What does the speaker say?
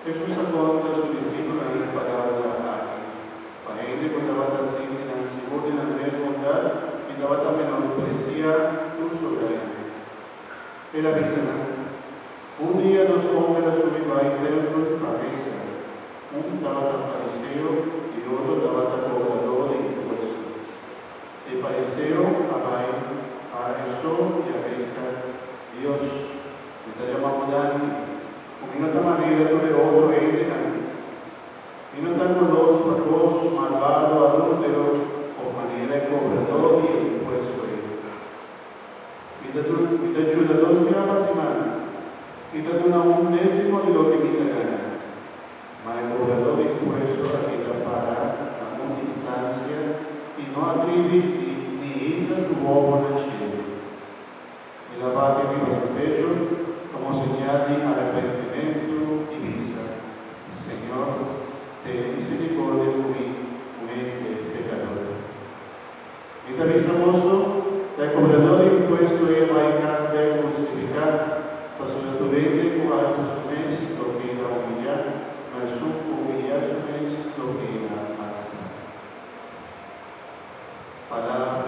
Jesús racconta al suo discepolo in parabola anni. Paese portavate al segno innanzitutto nel mio bondad e davate a menosprezia tu sovrano. E la visana. Un día dos hombres subían al templo a mesa. Un daba al fariseo y otro daba al cobrador de impuestos. El fariseo arrestó y arresta Dios. Le llamamos Dani. Y no tan arriba de otro y no tan los malvado, adúltero, o manera cobrador y impuesto. Y te ayuda 2 días a la semana. Y te da un décimo de lo que me gana. Ma el cobrador de impuestos habita para a una distancia y no atribuye ni hizo su bobo en el cielo. Y la bate viva su pecho como señal de arrepentimiento y vista. Señor, ten misericordia de mí, un pecador. Y te vista mozo, el cobrador de impuestos ella va en casa de justificar, pues su estudiante cual su mes lo que era humillar, mas su humillar su mes lo que era más. Palabra